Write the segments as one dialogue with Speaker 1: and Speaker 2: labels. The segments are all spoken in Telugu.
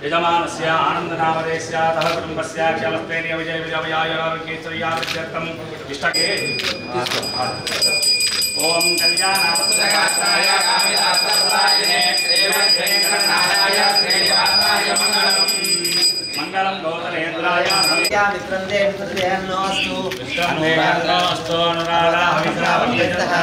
Speaker 1: यजमानस्य आनन्दनामदेस्यातः कुटुम्बस्य क्षमस्तेर्य विजय विजयारोग्यैश्वर्यावृद्ध्यर्थम् इष्टके ओम कल्याणाय कामिदासप्रदायिने श्रीवेंकटनाथाय श्रीनिवासाय मंगलम गौतलेन्द्राय
Speaker 2: मित्रन्दे मित्रदेहन्नोऽस्तु
Speaker 1: अनुराधास्तु अनुराधामित्रावल्यतः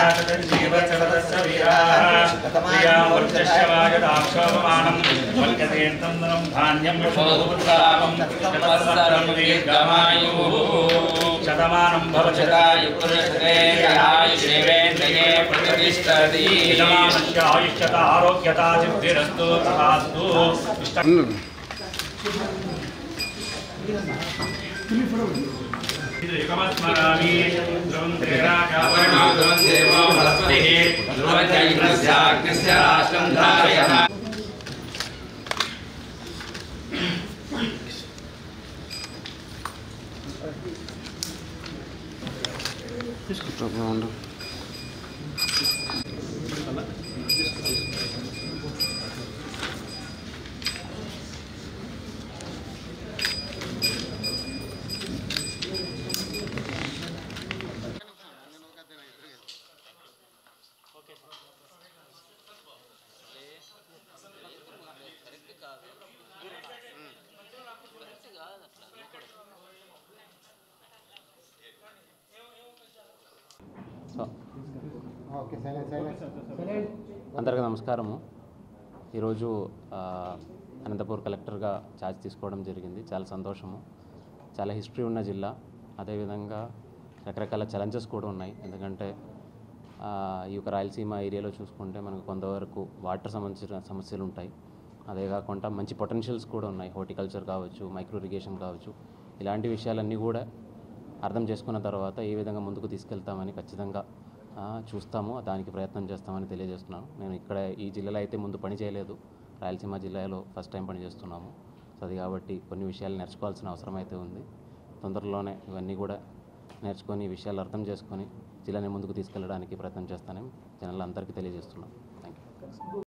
Speaker 1: जीवचरदस्य वीराः प्रियावर्चस्य वागदाक्षोभमानं वल्कतेन्तन्दनं धान्यं विशोधुत्तापं तपस्सरं दीर्घमायुः शतमानं भवशतायु पुरुषते आयुष्येवेन्द्रिये प्रतिष्ठति यजमानस्य आयुष्यता आरोग्यता सिद्धिरस्तु तथास्तु एकमस्मरामि ध्रुवं तेराकावर्णो ध्रुवं देवो बृहस्पतिः ध्रुवं च इन्द्रस्य अग्निस्य राष्ट्रं धारयः
Speaker 3: అందరికీ నమస్కారము. ఈరోజు అనంతపూర్ కలెక్టర్గా ఛార్జ్ తీసుకోవడం జరిగింది. చాలా సంతోషము. చాలా హిస్టరీ ఉన్న జిల్లా, అదేవిధంగా రకరకాల ఛాలెంజెస్ కూడా ఉన్నాయి. ఎందుకంటే ఈ యొక్క రాయలసీమ ఏరియాలో చూసుకుంటే మనకు కొంతవరకు వాటర్ సంబంధించిన సమస్యలు ఉంటాయి. అదే కాకుండా మంచి పొటెన్షియల్స్ కూడా ఉన్నాయి. హార్టికల్చర్ కావచ్చు, మైక్రో ఇరిగేషన్ కావచ్చు, ఇలాంటి విషయాలన్నీ కూడా అర్థం చేసుకున్న తర్వాత ఏ విధంగా ముందుకు తీసుకెళ్తామని ఖచ్చితంగా చూస్తాము, దానికి ప్రయత్నం చేస్తామని తెలియజేస్తున్నాను. నేను ఇక్కడ ఈ జిల్లాలో అయితే ముందు పని చేయలేదు, రాయలసీమ జిల్లాలో ఫస్ట్ టైం పని చేస్తున్నాము. సో అది కాబట్టి కొన్ని విషయాలు నేర్చుకోవాల్సిన అవసరం అయితే ఉంది. తొందరలోనే ఇవన్నీ కూడా నేర్చుకొని, ఈ విషయాలు అర్థం చేసుకొని జిల్లాని ముందుకు తీసుకెళ్ళడానికి ప్రయత్నం చేస్తానని జనాలందరికీ తెలియజేస్తున్నాను. Thank you.